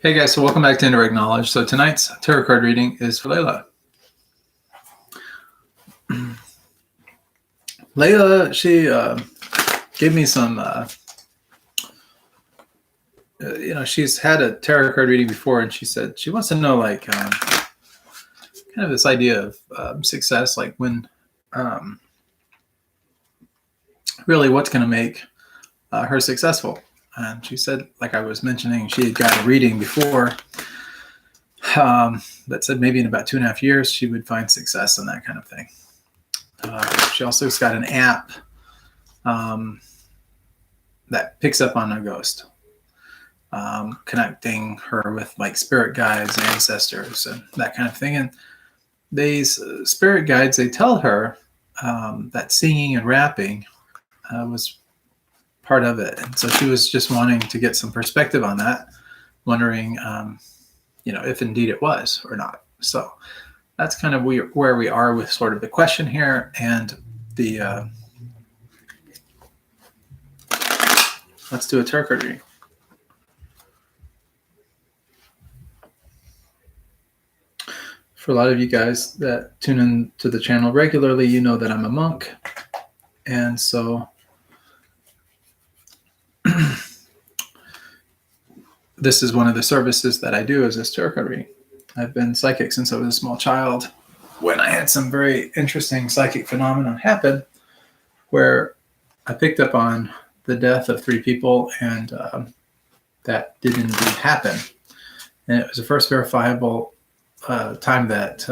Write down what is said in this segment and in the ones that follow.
Hey guys, so welcome back to Indirect Knowledge. So tonight's tarot card reading is for Layla. Layla, she gave me some, she's had a tarot card reading before, and she said she wants to know, like, kind of this idea of success, like when, really what's going to make her successful. And she said, like I was mentioning, she had got a reading before that said maybe in about 2.5 years she would find success and that kind of thing. She also has got an app that picks up on a ghost, connecting her with like spirit guides, ancestors, and that kind of thing. And these spirit guides, they tell her that singing and rapping was part of it. And so she was just wanting to get some perspective on that, wondering, if indeed it was or not. So that's kind of where we are with sort of the question here, and the let's do a tarot card reading. For a lot of you guys that tune in to the channel regularly, you know that I'm a monk, and so this is one of the services that I do, is this tarot card reading. I've been psychic since I was a small child, when I had some very interesting psychic phenomenon happen where I picked up on the death of 3 people, and that did indeed happen. And it was the first verifiable time that,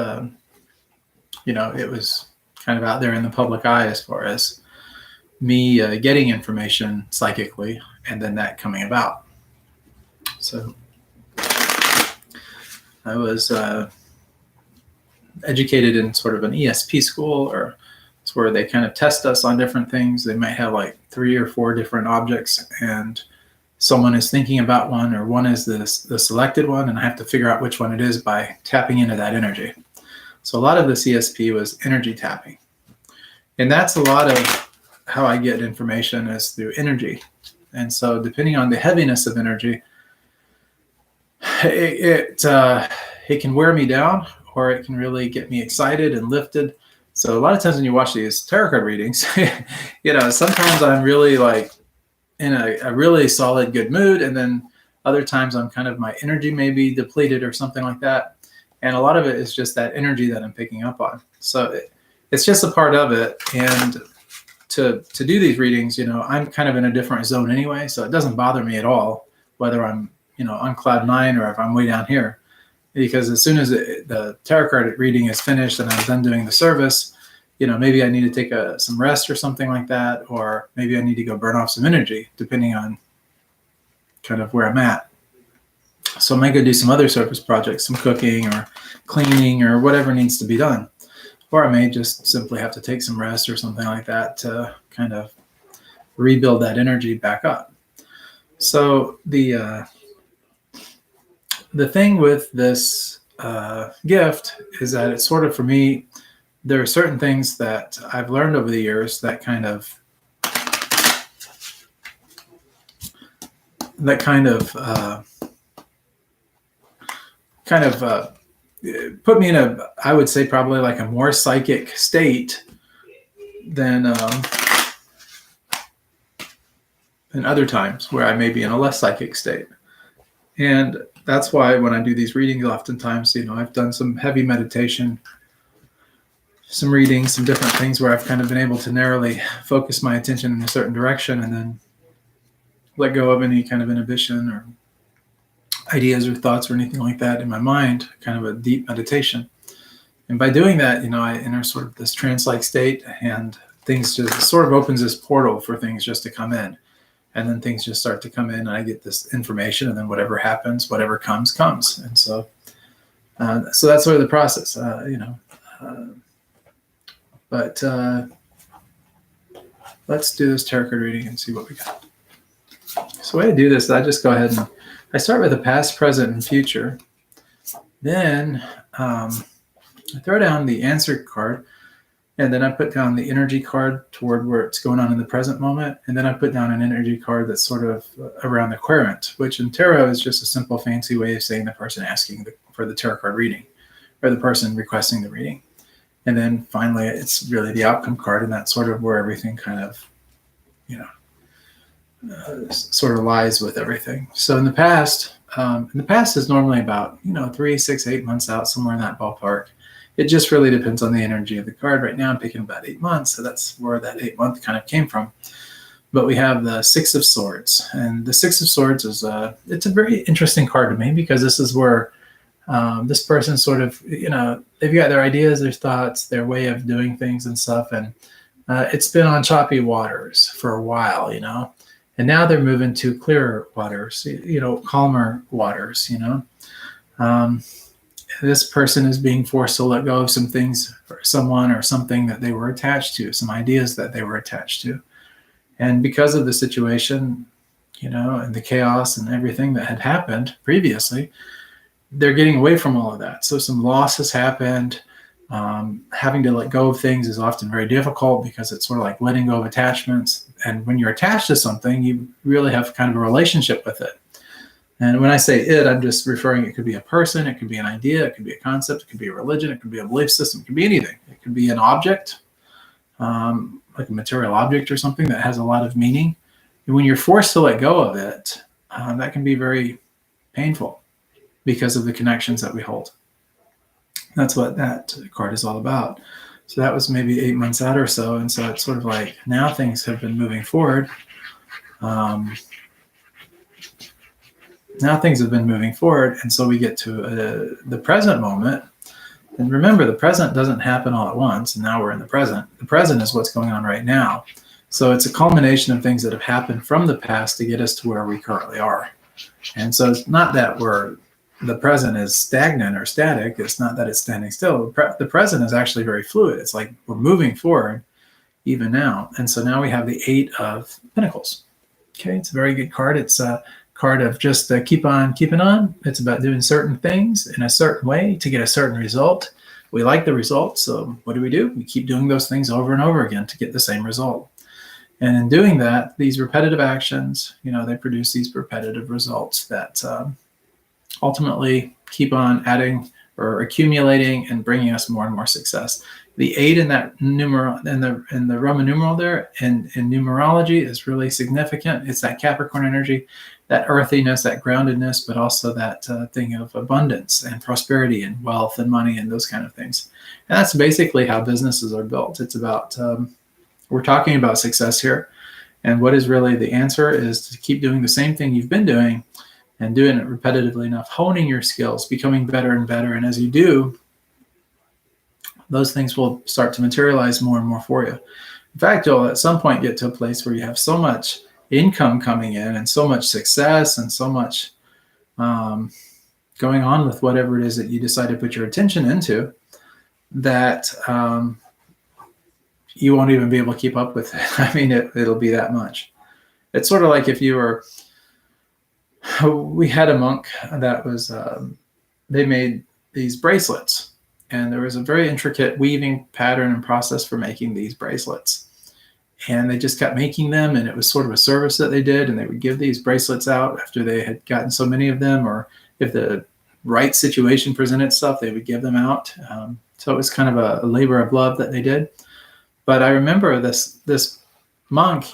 it was kind of out there in the public eye as far as me getting information psychically and then that coming about. So I was educated in sort of an ESP school, or it's where they kind of test us on different things. They might have like 3 or 4 different objects, and someone is thinking about one, or one is the selected one, and I have to figure out which one it is by tapping into that energy. So a lot of the ESP was energy tapping. And that's a lot of how I get information, is through energy. And so depending on the heaviness of energy, it can wear me down, or it can really get me excited and lifted. So a lot of times when you watch these tarot card readings, sometimes I'm really like in a really solid, good mood. And then other times I'm kind of, my energy may be depleted or something like that. And a lot of it is just that energy that I'm picking up on. So it's just a part of it. And to do these readings, I'm kind of in a different zone anyway. So it doesn't bother me at all whether I'm, on cloud 9 or if I'm way down here. Because as soon as the tarot card reading is finished and I'm done doing the service, maybe I need to take some rest or something like that, or maybe I need to go burn off some energy, depending on kind of where I'm at. So I might go do some other service projects, some cooking or cleaning or whatever needs to be done. Or I may just simply have to take some rest or something like that to kind of rebuild that energy back up. So the thing with this gift is that it's sort of, for me, there are certain things that I've learned over the years that kind of put me in I would say probably like a more psychic state than other times where I may be in a less psychic state. And that's why when I do these readings, oftentimes, I've done some heavy meditation, some readings, some different things where I've kind of been able to narrowly focus my attention in a certain direction and then let go of any kind of inhibition or ideas or thoughts or anything like that in my mind, kind of a deep meditation. And by doing that, I enter sort of this trance-like state, and things just sort of opens this portal for things just to come in. And then things just start to come in, and I get this information, and then whatever happens, whatever comes. And so that's sort of the process, But let's do this tarot card reading and see what we got. So the way I do this is I just go ahead and I start with the past, present, and future. Then I throw down the answer card. And then I put down the energy card toward where it's going on in the present moment. And then I put down an energy card that's sort of around the querent, which in tarot is just a simple, fancy way of saying the person asking for the tarot card reading, or the person requesting the reading. And then finally, it's really the outcome card, and that's sort of where everything kind of, sort of lies with everything. So in the past is normally about 3, 6, 8 months out, somewhere in that ballpark. It just really depends on the energy of the card. Right now I'm picking about 8 months, so that's where that 8-month kind of came from. But we have the Six of Swords, and the Six of Swords is it's a very interesting card to me, because this is where this person sort of, they've got their ideas, their thoughts, their way of doing things and stuff, and it's been on choppy waters for a while, and now they're moving to clearer waters, calmer waters, this person is being forced to let go of some things, or someone or something that they were attached to, some ideas that they were attached to. And because of the situation, and the chaos and everything that had happened previously, they're getting away from all of that. So some loss has happened. Having to let go of things is often very difficult, because it's sort of like letting go of attachments. And when you're attached to something, you really have kind of a relationship with it. And when I say it, I'm just referring, it could be a person, it could be an idea, it could be a concept, it could be a religion, it could be a belief system, it could be anything. It could be an object, like a material object or something that has a lot of meaning. And when you're forced to let go of it, that can be very painful, because of the connections that we hold. That's what that card is all about. So that was maybe 8 months out or so. And so it's sort of like, now things have been moving forward. And so we get to the present moment. And remember, the present doesn't happen all at once, and now we're in the present. The present is what's going on right now. So it's a culmination of things that have happened from the past to get us to where we currently are. And so it's not that the present is stagnant or static. It's not that it's standing still. The present is actually very fluid. It's like we're moving forward even now. And so now we have the 8 of Pentacles. Okay, it's a very good card. It's a card of just keep on keeping on. It's about doing certain things in a certain way to get a certain result. We like the result, so what do? We keep doing those things over and over again to get the same result. And in doing that, these repetitive actions, they produce these repetitive results that ultimately keep on adding or accumulating and bringing us more and more success. The 8 in that numeral, in the Roman numeral there, in numerology, is really significant. It's that Capricorn energy, that earthiness, that groundedness, but also that thing of abundance and prosperity and wealth and money and those kind of things. And that's basically how businesses are built. It's about, we're talking about success here. And what is really the answer is to keep doing the same thing you've been doing, and doing it repetitively enough, honing your skills, becoming better and better. And as you do, those things will start to materialize more and more for you. In fact, you'll at some point get to a place where you have so much income coming in and so much success and so much going on with whatever it is that you decide to put your attention into, that you won't even be able to keep up with it. I mean, it'll be that much. It's sort of like if you were, we had a monk that was, they made these bracelets, and there was a very intricate weaving pattern and process for making these bracelets. And they just kept making them, and it was sort of a service that they did, and they would give these bracelets out after they had gotten so many of them, or if the right situation presented itself, they would give them out. So it was kind of a labor of love that they did. But I remember this monk,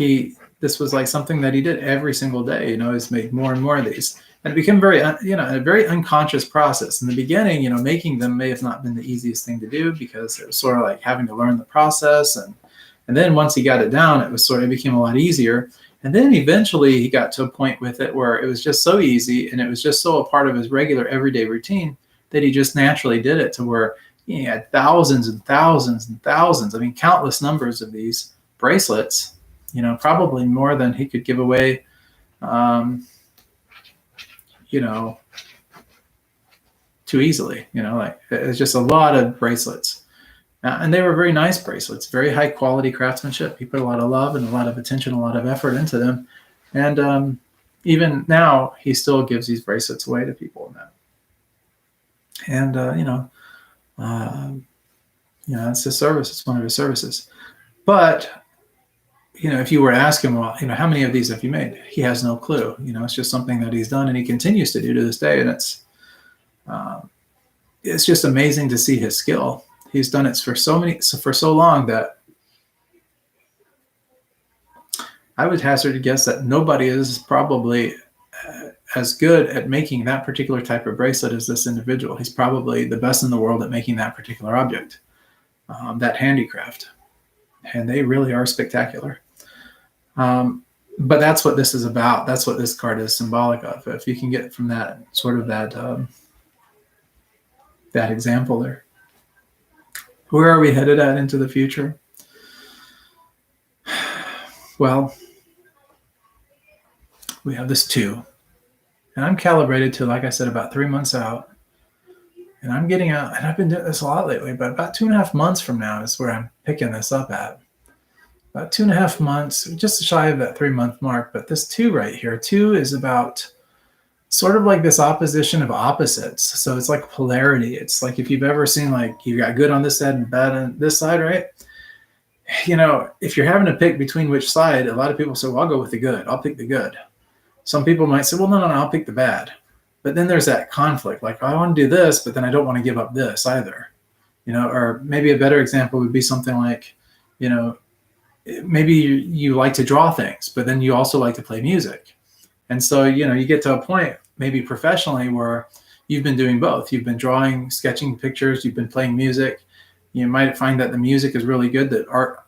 this was like something that he did every single day. He's made more and more of these, and it became very, a very unconscious process. In the beginning, making them may have not been the easiest thing to do, because it was sort of like having to learn the process, and then once he got it down, it became a lot easier. And then eventually he got to a point with it where it was just so easy, and it was just so a part of his regular everyday routine, that he just naturally did it, to where he had thousands and thousands and thousands, countless numbers of these bracelets. Probably more than he could give away, too easily. It's just a lot of bracelets. And they were very nice bracelets, very high quality craftsmanship. He put a lot of love and a lot of attention, a lot of effort into them. And even now, he still gives these bracelets away to people. And It's his service. It's one of his services. But, if you were to ask him, well, how many of these have you made? He has no clue. It's just something that he's done and he continues to do to this day. And it's just amazing to see his skill. He's done it for so long that I would hazard a guess that nobody is probably as good at making that particular type of bracelet as this individual. He's probably the best in the world at making that particular object, that handicraft. And they really are spectacular. But that's what this is about. That's what this card is symbolic of. If you can get from that sort of that example there. Where are we headed at into the future? Well, we have this 2. And I'm calibrated to, like I said, about 3 months out. And I'm getting out, and I've been doing this a lot lately, but about 2.5 months from now is where I'm picking this up at. About 2.5 months, just shy of that 3-month mark. But this 2 right here, 2 is about sort of like this opposition of opposites. So it's like polarity. It's like if you've ever seen, like, you got good on this side and bad on this side, right? If you're having to pick between which side, a lot of people say, well, I'll go with the good. I'll pick the good. Some people might say, well, no, I'll pick the bad. But then there's that conflict. Like, I want to do this, but then I don't want to give up this either. Or maybe a better example would be something like, maybe you like to draw things, but then you also like to play music. And so, you get to a point, maybe professionally, where you've been doing both. You've been drawing, sketching pictures, you've been playing music. You might find that the music is really good, that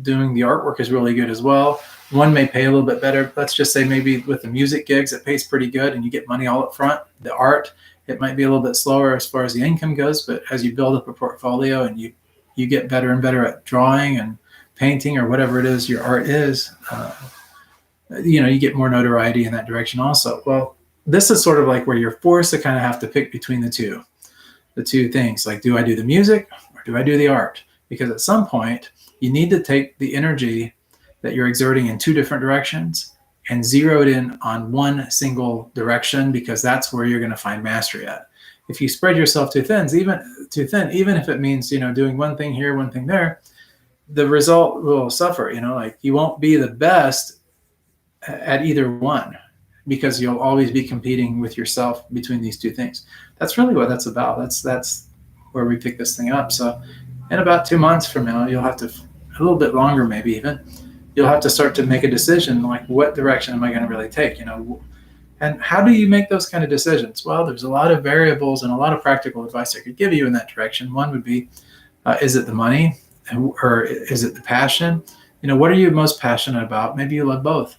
doing the artwork is really good as well. One may pay a little bit better. Let's just say maybe with the music gigs, it pays pretty good and you get money all up front. The art, it might be a little bit slower as far as the income goes, but as you build up a portfolio and you get better and better at drawing and painting or whatever it is your art is, you get more notoriety in that direction also. Well, this is sort of like where you're forced to kind of have to pick between the two things. Like, do I do the music or do I do the art? Because at some point you need to take the energy that you're exerting in 2 different directions and zero it in on one single direction, because that's where you're going to find mastery at. If you spread yourself too thin, even if it means, doing one thing here, one thing there, the result will suffer. Like, you won't be the best at either one, because you'll always be competing with yourself between these 2 things. That's really what that's about. That's where we pick this thing up. So in about 2 months from now, you'll have to, a little bit longer maybe even, you'll have to start to make a decision, like, what direction am I going to really take? And how do you make those kind of decisions? Well, there's a lot of variables and a lot of practical advice I could give you in that direction. One would be, is it the money or is it the passion? What are you most passionate about? Maybe you love both.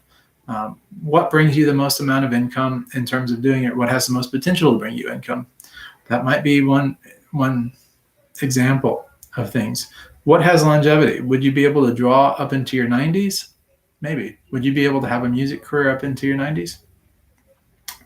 What brings you the most amount of income in terms of doing it? What has the most potential to bring you income? That might be one example of things. What has longevity? Would you be able to draw up into your 90s? Maybe. Would you be able to have a music career up into your 90s?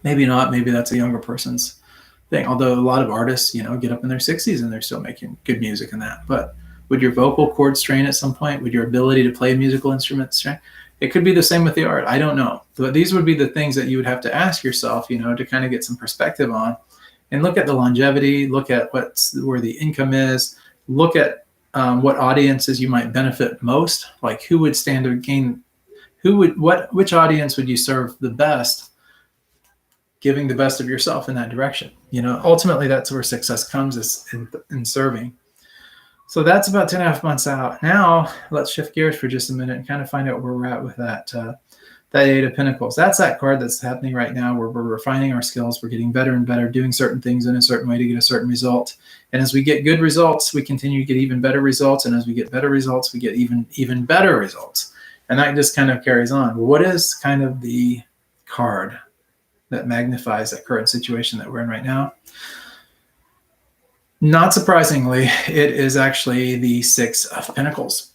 Maybe not. Maybe that's a younger person's thing. Although a lot of artists, get up in their 60s and they're still making good music and that. But would your vocal cords strain at some point? Would your ability to play a musical instrument strain? It could be the same with the art. I don't know. But these would be the things that you would have to ask yourself, to kind of get some perspective on, and look at the longevity, look at where the income is, look at what audiences you might benefit most, like who would stand to gain, which audience would you serve the best, giving the best of yourself in that direction. Ultimately that's where success comes, is in serving. So that's about 2.5 months out. Now let's shift gears for just a minute and kind of find out where we're at with that 8 of Pentacles. That's that card that's happening right now, where we're refining our skills. We're getting better and better, doing certain things in a certain way to get a certain result. And as we get good results, we continue to get even better results. And as we get better results, we get even better results. And that just kind of carries on. What is kind of the card that magnifies that current situation that we're in right now? Not surprisingly, it is actually the 6 of Pentacles.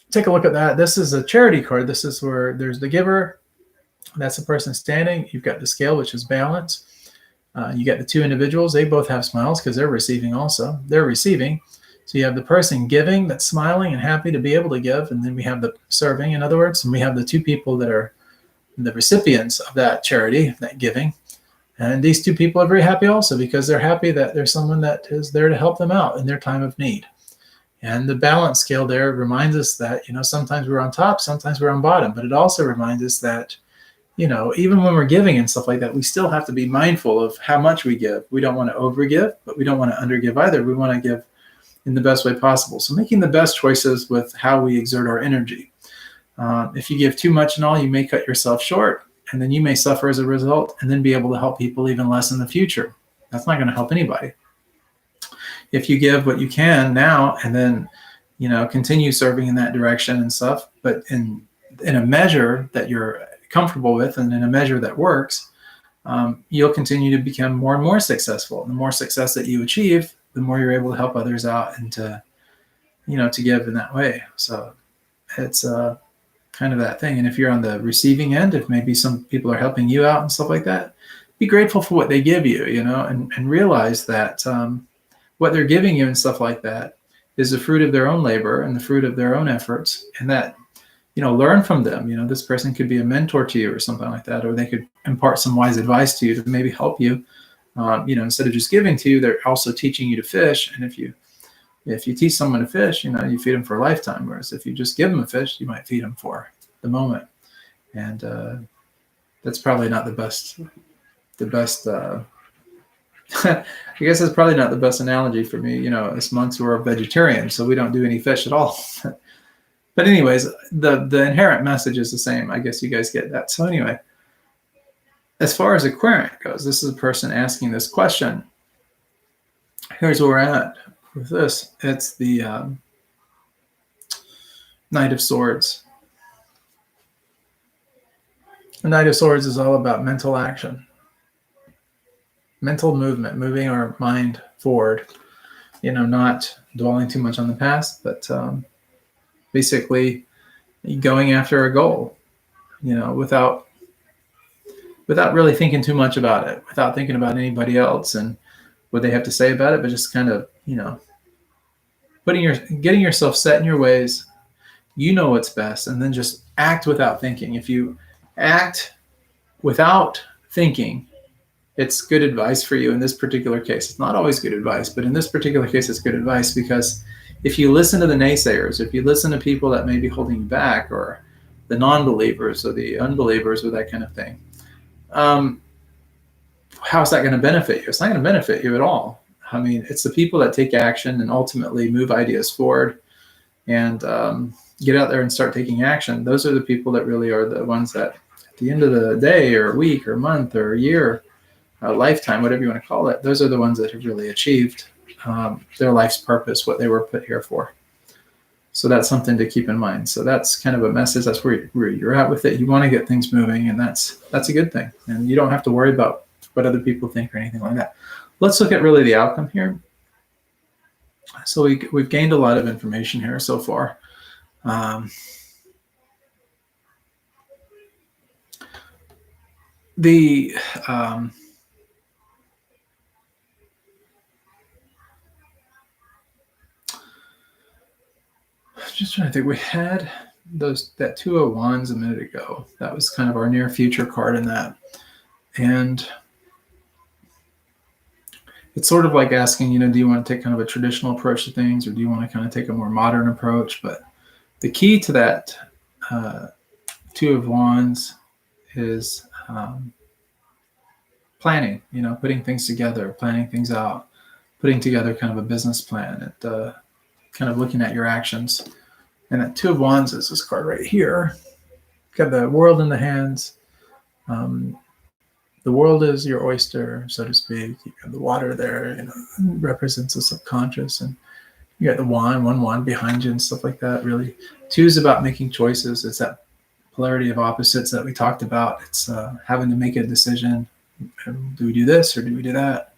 Take a look at that. This is a charity card. This is where there's the giver. That's the person standing. You've got the scale, which is balance. You get the 2 individuals. They both have smiles because they're receiving also. They're receiving. So you have the person giving that's smiling and happy to be able to give. And then we have the serving, in other words. And we have the 2 people that are the recipients of that charity, that giving. And these 2 people are very happy also, because they're happy that there's someone that is there to help them out in their time of need. And the balance scale there reminds us that, sometimes we're on top, sometimes we're on bottom, but it also reminds us that, even when we're giving and stuff like that, we still have to be mindful of how much we give. We don't want to overgive, but we don't want to undergive either. We want to give in the best way possible. So making the best choices with how we exert our energy. If you give too much and all, you may cut yourself short, and then you may suffer as a result, and then be able to help people even less in the future. That's not going to help anybody. If you give what you can now, and then, continue serving in that direction and stuff, but in a measure that you're comfortable with and in a measure that works, you'll continue to become more and more successful. And the more success that you achieve, the more you're able to help others out and to give in that way. So it's kind of that thing. And if you're on the receiving end, if maybe some people are helping you out and stuff like that, be grateful for what they give you, and realize that what they're giving you and stuff like that is the fruit of their own labor and the fruit of their own efforts, and that, learn from them. This person could be a mentor to you or something like that, or they could impart some wise advice to you to maybe help you. Instead of just giving to you, they're also teaching you to fish. And if you teach someone to fish, you feed them for a lifetime. Whereas if you just give them a fish, you might feed them for the moment. And that's probably not the best. I guess that's probably not the best analogy for me. As monks who are vegetarians, so we don't do any fish at all. But anyways, the inherent message is the same. I guess you guys get that. So anyway, as far as a querent goes, this is a person asking this question. Here's where we're at with this. It's the Knight of Swords. The Knight of Swords is all about mental action, mental movement, moving our mind forward, not dwelling too much on the past, but basically going after a goal, without really thinking too much about it, without thinking about anybody else and what they have to say about it, but just kind of, getting yourself set in your ways, what's best, and then just act without thinking. If you act without thinking, it's good advice for you in this particular case. It's not always good advice, but in this particular case, it's good advice, because if you listen to the naysayers, if you listen to people that may be holding you back, or the non-believers or the unbelievers or that kind of thing, how is that going to benefit you? It's not going to benefit you at all. I mean, it's the people that take action and ultimately move ideas forward and get out there and start taking action. Those are the people that really are the ones that at the end of the day or week or month or year, lifetime, whatever you want to call it, those are the ones that have really achieved their life's purpose, what they were put here for. So that's something to keep in mind. So that's kind of a message. That's where you're at with it. You want to get things moving, and that's a good thing. And you don't have to worry about what other people think or anything like that. Let's look at really the outcome here. So we've gained a lot of information here so far. Just trying to think. We had that Two of Wands a minute ago. That was kind of our near future card in that. And it's sort of like asking, do you want to take kind of a traditional approach to things, or do you want to kind of take a more modern approach? But the key to that Two of Wands is planning, putting things together, planning things out, putting together kind of a business plan, and kind of looking at your actions. And that Two of Wands is this card right here. Got the world in the hands. The world is your oyster, so to speak. You got the water there, represents the subconscious, and you got the one wand behind you and stuff like that. Really, Two is about making choices. It's that polarity of opposites that we talked about. It's having to make a decision. Do we do this or do we do that?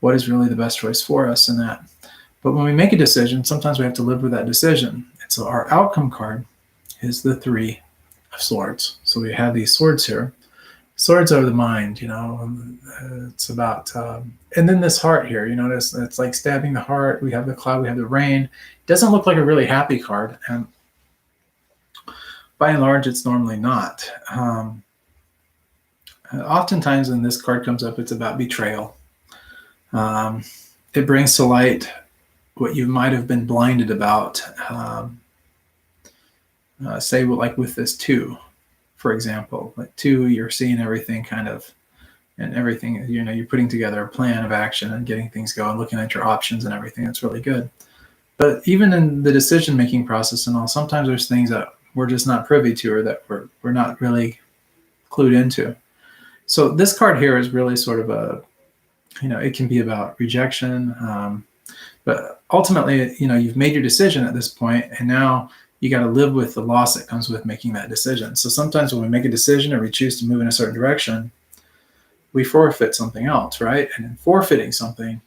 What is really the best choice for us in that? But when we make a decision, sometimes we have to live with that decision. And so our outcome card is the Three of Swords. So we have these swords here. Swords are the mind, it's about, and then this heart here, it's like stabbing the heart. We have the cloud, we have the rain. It doesn't look like a really happy card. And by and large, it's normally not. Oftentimes when this card comes up, it's about betrayal. It brings to light what you might have been blinded about. Say, like with this 2, for example, like 2, you're seeing everything kind of, and everything, you're putting together a plan of action and getting things going, looking at your options and everything. That's really good. But even in the decision-making process and all, sometimes there's things that we're just not privy to, or that we're not really clued into. So this card here is really sort of it can be about rejection, but ultimately, you've made your decision at this point, and now you got to live with the loss that comes with making that decision. So sometimes when we make a decision or we choose to move in a certain direction, we forfeit something else, right? And in forfeiting something,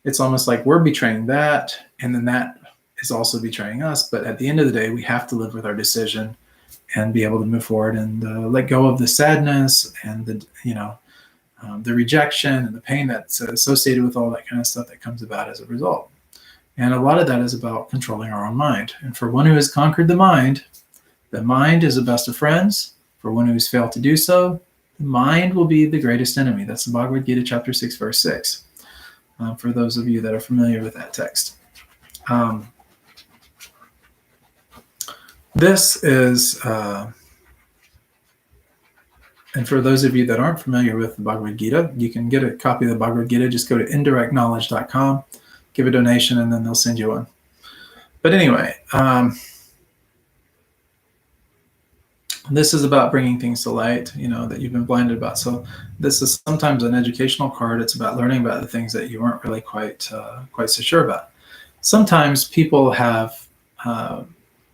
it's almost like we're betraying that, and then that is also betraying us. But at the end of the day, we have to live with our decision and be able to move forward and let go of the sadness and the rejection and the pain that's associated with all that kind of stuff that comes about as a result. And a lot of that is about controlling our own mind. And for one who has conquered the mind is the best of friends. For one who has failed to do so, the mind will be the greatest enemy. That's the Bhagavad Gita, chapter 6, verse 6. For those of you that are familiar with that text. This is, and for those of you that aren't familiar with the Bhagavad Gita, you can get a copy of the Bhagavad Gita. Just go to indirectknowledge.com, give a donation, and then they'll send you one. But anyway, this is about bringing things to light, that you've been blinded about. So this is sometimes an educational card. It's about learning about the things that you weren't really quite so sure about. Sometimes people have,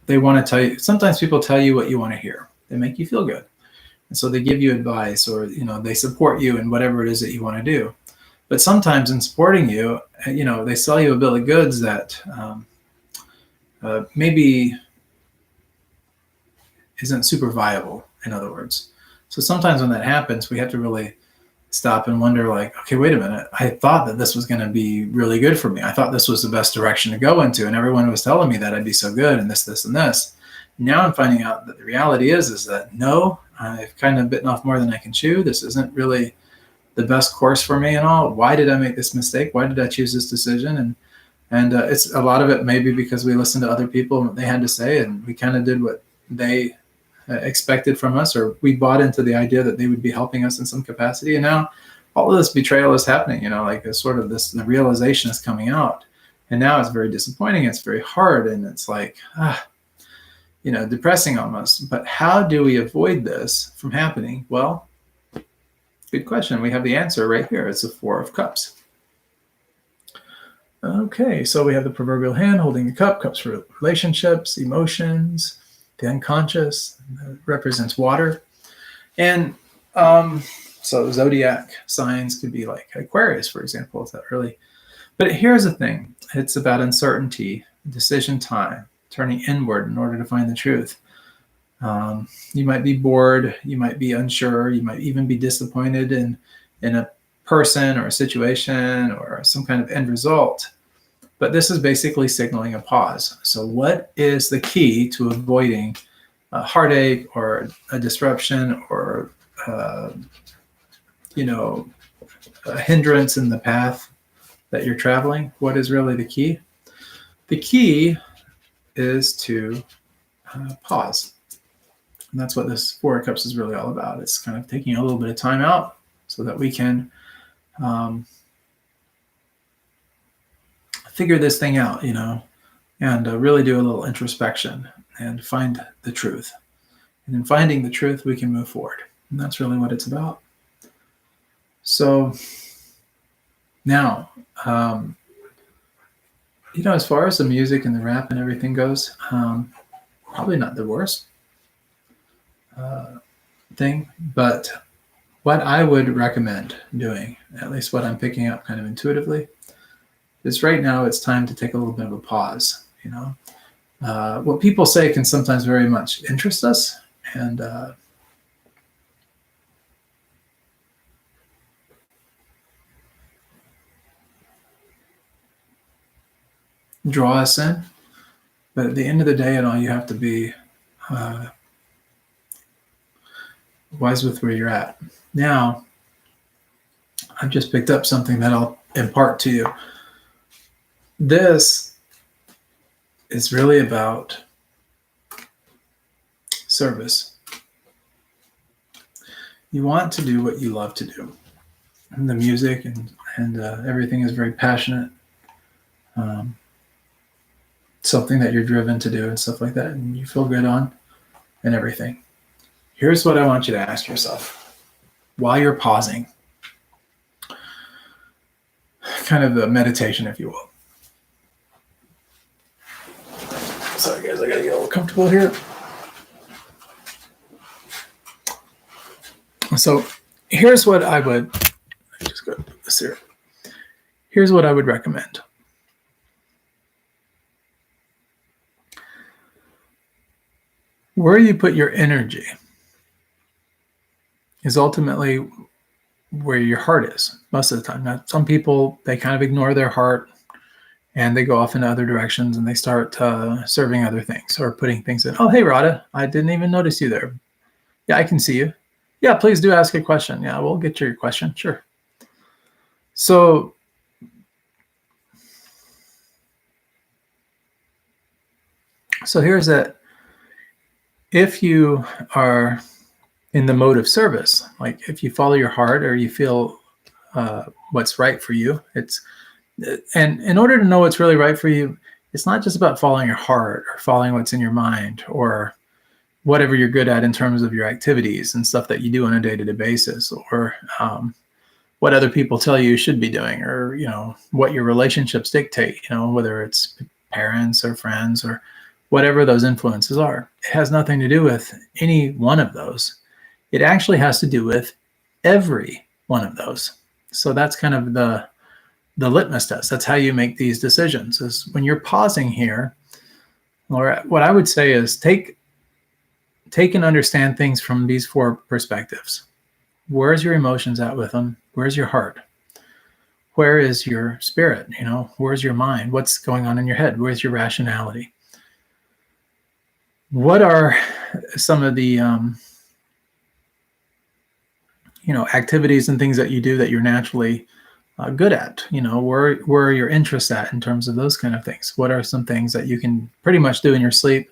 they want to tell you, sometimes people tell you what you want to hear. They make you feel good. And so they give you advice, or, they support you in whatever it is that you want to do. But sometimes in supporting you, they sell you a bill of goods that maybe isn't super viable, in other words. So sometimes when that happens, we have to really stop and wonder, like, okay, wait a minute. I thought that this was going to be really good for me. I thought this was the best direction to go into, and everyone was telling me that I'd be so good and this, and this. Now I'm finding out that the reality is that no, I've kind of bitten off more than I can chew. This isn't really the best course for me and all. Why did I make this mistake? Why did I choose this decision? And it's a lot of it maybe because we listened to other people and what they had to say, and we kind of did what they expected from us, or we bought into the idea that they would be helping us in some capacity. And now all of this betrayal is happening, like a sort of the realization is coming out. And now it's very disappointing. It's very hard. And it's like, depressing almost. But how do we avoid this from happening? Well, good question. We have the answer right here. It's the 4 of Cups. Okay, so we have the proverbial hand holding the cup. Cups for relationships, emotions, the unconscious, represents water. And so zodiac signs could be like Aquarius, for example. Is that really? But here's the thing. It's about uncertainty, decision time, turning inward in order to find the truth. You might be bored. You might be unsure. You might even be disappointed in a person or a situation or some kind of end result. But this is basically signaling a pause. So what is the key to avoiding a heartache or a disruption or, a hindrance in the path that you're traveling? What is really the key? The key is to pause. And that's what this 4 of Cups is really all about. It's kind of taking a little bit of time out so that we can figure this thing out, and really do a little introspection and find the truth. And in finding the truth, we can move forward. And that's really what it's about. So now, as far as the music and the rap and everything goes, probably not the worst thing, but what I would recommend doing, at least what I'm picking up kind of intuitively, is right now it's time to take a little bit of a pause. What people say can sometimes very much interest us and draw us in. But at the end of the day, you have to be wise with where you're at. Now, I've just picked up something that I'll impart to you. This is really about service. You want to do what you love to do. And the music and everything is very passionate. Something that you're driven to do and stuff like that, and you feel good on and everything. Here's what I want you to ask yourself while you're pausing. Kind of a meditation, if you will. Sorry guys, I gotta get a little comfortable here. So here's what I would, just go to this here. Here's what I would recommend. Where you put your energy is ultimately where your heart is most of the time. Now, some people, they kind of ignore their heart and they go off in other directions and they start serving other things or putting things in. Oh, hey, Rada, I didn't even notice you there. Yeah, I can see you. Yeah, please do ask a question. Yeah, we'll get to your question. Sure. So here's that. If you are in the mode of service, like if you follow your heart or you feel what's right for you, and in order to know what's really right for you, it's not just about following your heart or following what's in your mind or whatever you're good at in terms of your activities and stuff that you do on a day-to-day basis, or what other people tell you should be doing, or what your relationships dictate, whether it's parents or friends or whatever those influences are. It has nothing to do with any one of those. It actually has to do with every one of those. So that's kind of the litmus test. That's how you make these decisions, is when you're pausing here, or what I would say is take and understand things from these four perspectives. Where's your emotions at with them? Where's your heart? Where is your spirit? Where's your mind? What's going on in your head? Where's your rationality? What are some of the activities and things that you do that you're naturally good at? Where are your interests at in terms of those kind of things? What are some things that you can pretty much do in your sleep?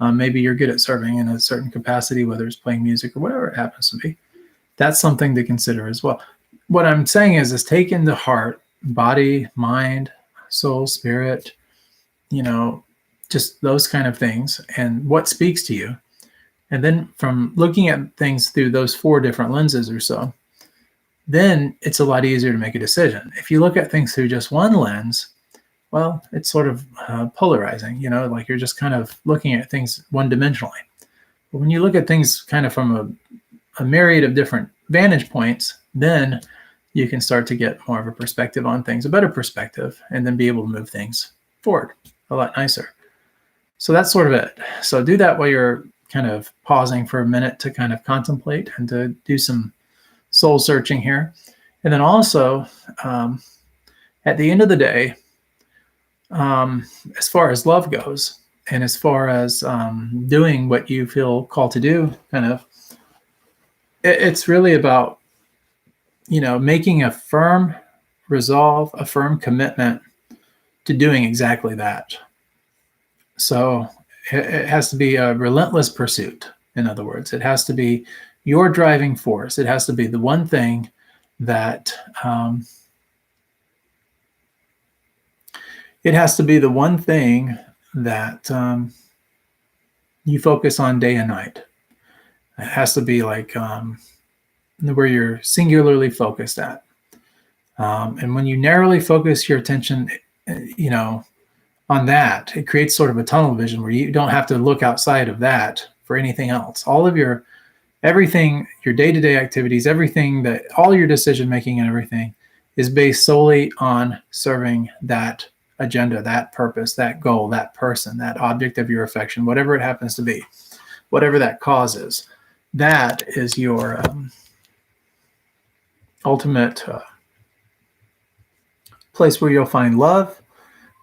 Maybe you're good at serving in a certain capacity, whether it's playing music or whatever it happens to be. That's something to consider as well. What I'm saying is take into heart, body, mind, soul, spirit, just those kind of things, and what speaks to you. And then from looking at things through those four different lenses or so, then it's a lot easier to make a decision. If you look at things through just one lens, well, it's sort of polarizing, like you're just kind of looking at things one-dimensionally. But when you look at things kind of from a myriad of different vantage points, then you can start to get more of a perspective on things, a better perspective, and then be able to move things forward a lot nicer. So that's sort of it. So do that while you're kind of pausing for a minute to kind of contemplate and to do some soul searching here. And then also, at the end of the day, as far as love goes, and as far as doing what you feel called to do, it's really about, making a firm resolve, a firm commitment to doing exactly that. So it has to be a relentless pursuit. In other words, it has to be your driving force. It has to be the one thing that you focus on day and night. It has to be like where you're singularly focused at. And when you narrowly focus your attention, on that, it creates sort of a tunnel vision where you don't have to look outside of that for anything else. Everything, your day-to-day activities, all your decision making and everything is based solely on serving that agenda, that purpose, that goal, that person, that object of your affection, whatever it happens to be, whatever that cause is. That is your ultimate place where you'll find love,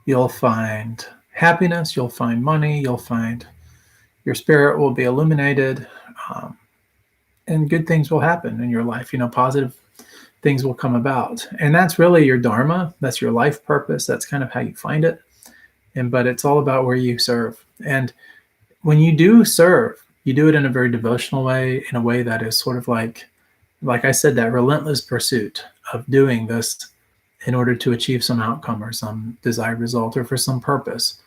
you'll find happiness, you'll find money, you'll find your spirit will be illuminated, and good things will happen in your life. Positive things will come about. And that's really your dharma. That's your life purpose. That's kind of how you find it. but it's all about where you serve. And when you do serve, you do it in a very devotional way, in a way that is sort of like I said, that relentless pursuit of doing this in order to achieve some outcome or some desired result or for some purpose.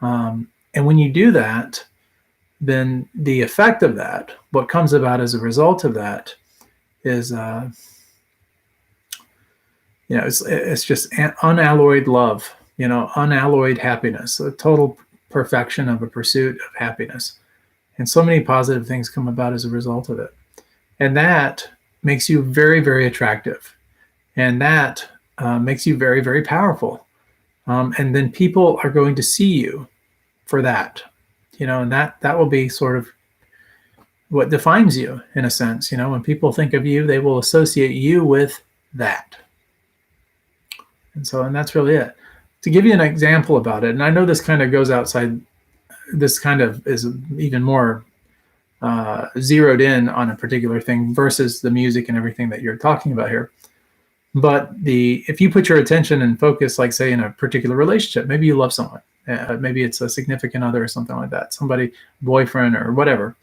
And when you do that, then the effect of that, what comes about as a result of that, is it's just unalloyed love, unalloyed happiness, a total perfection of a pursuit of happiness. And so many positive things come about as a result of it. And that makes you very, very attractive. And that makes you very, very powerful. And then people are going to see you for that, and that will be sort of what defines you in a sense. When people think of you, they will associate you with that. And that's really it. To give you an example about it, and I know this kind of goes outside, this kind of is even more zeroed in on a particular thing versus the music and everything that you're talking about here. But if you put your attention and focus, like say in a particular relationship, maybe you love someone, maybe it's a significant other or something like that, somebody, boyfriend or whatever,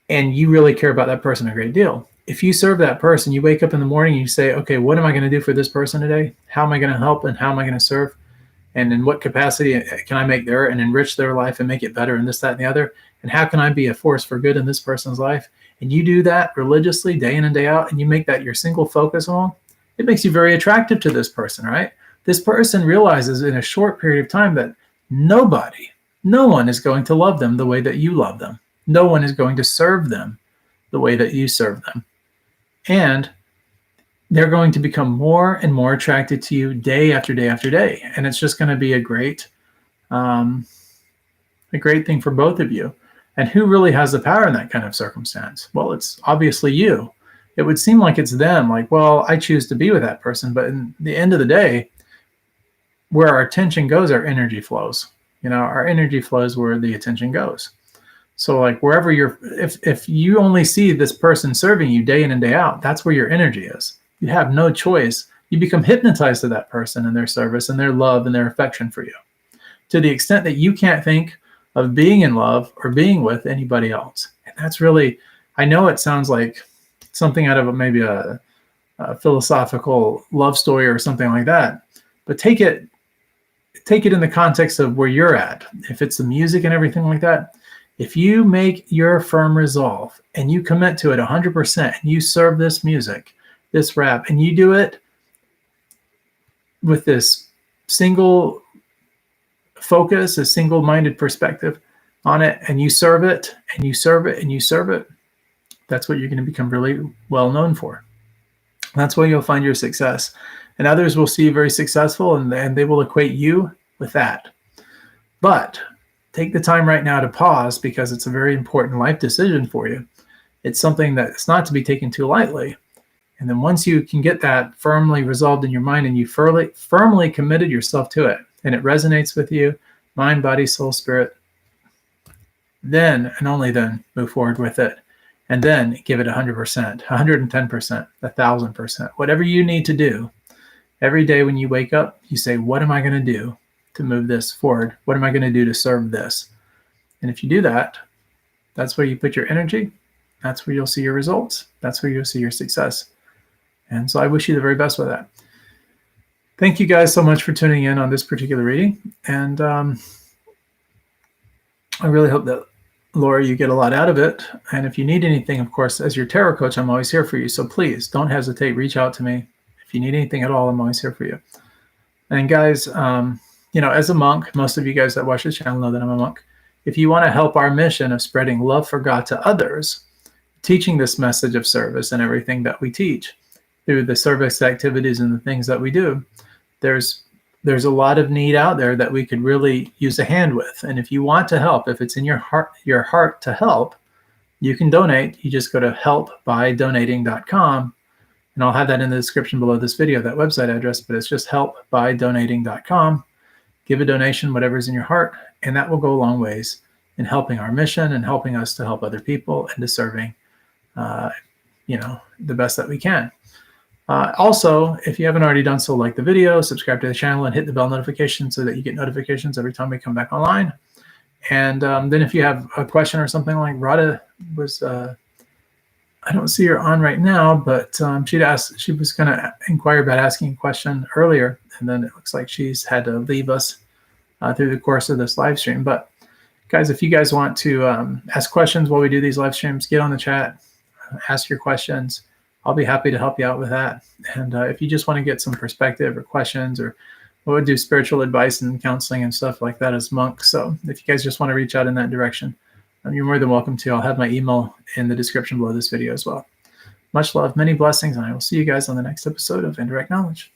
and you really care about that person a great deal. If you serve that person, you wake up in the morning, you say, okay, what am I going to do for this person today? How am I going to help and how am I going to serve? And in what capacity can I make their and enrich their life and make it better and this, that, and the other? And how can I be a force for good in this person's life? And you do that religiously day in and day out, and you make that your single focus on, it makes you very attractive to this person, right? This person realizes in a short period of time that no one is going to love them the way that you love them. No one is going to serve them the way that you serve them. And they're going to become more and more attracted to you day after day after day. And it's just going to be a great thing for both of you. And who really has the power in that kind of circumstance? Well, it's obviously you. It would seem like it's them, like, well, I choose to be with that person. But in the end of the day, where our attention goes, our energy flows. Our energy flows where the attention goes. So like wherever if you only see this person serving you day in and day out, that's where your energy is. You have no choice. You become hypnotized to that person and their service and their love and their affection for you, to the extent that you can't think of being in love or being with anybody else. And that's really, I know it sounds like something out of maybe a philosophical love story or something like that, but take it in the context of where you're at. If it's the music and everything like that, if you make your firm resolve and you commit to it 100% and you serve this music, this rap, and you do it with this single focus, a single-minded perspective on it, and you serve it and you serve it and you serve it, that's what you're going to become really well known for. That's where you'll find your success. And others will see you very successful, and they will equate you with that. But take the time right now to pause, because it's a very important life decision for you. It's something that's not to be taken too lightly. And then once you can get that firmly resolved in your mind and you firmly committed yourself to it, and it resonates with you, mind, body, soul, spirit, then and only then move forward with it. And then give it 100%, 110%, 1,000%, whatever you need to do. Every day when you wake up, you say, what am I going to do to move this forward? What am I going to do to serve this? And if you do that, that's where you put your energy. That's where you'll see your results. That's where you'll see your success. And so I wish you the very best with that. Thank you guys so much for tuning in on this particular reading. And I really hope that, Laura, you get a lot out of it. And if you need anything, of course, as your tarot coach, I'm always here for you. So please don't hesitate. Reach out to me. If you need anything at all, I'm always here for you. And guys, as a monk, most of you guys that watch this channel know that I'm a monk. If you want to help our mission of spreading love for God to others, teaching this message of service and everything that we teach through the service activities and the things that we do, there's a lot of need out there that we could really use a hand with. And if you want to help, if it's in your heart to help, you can donate. You just go to helpbydonating.com. And I'll have that in the description below this video, that website address, but it's just helpbydonating.com. Give a donation, whatever's in your heart, and that will go a long ways in helping our mission and helping us to help other people and to serving, the best that we can. Also, if you haven't already done so, like the video, subscribe to the channel, and hit the bell notification so that you get notifications every time we come back online. And then if you have a question or something, like Rada was, I don't see her on right now, but she was going to inquire about asking a question earlier, and then it looks like she's had to leave us through the course of this live stream. But guys, if you guys want to ask questions while we do these live streams, get on the chat, ask your questions. I'll be happy to help you out with that. And if you just want to get some perspective or questions, or we would do spiritual advice and counseling and stuff like that as monks. So if you guys just want to reach out in that direction, you're more than welcome to. I'll have my email in the description below this video as well. Much love, many blessings, and I will see you guys on the next episode of Indirect Knowledge.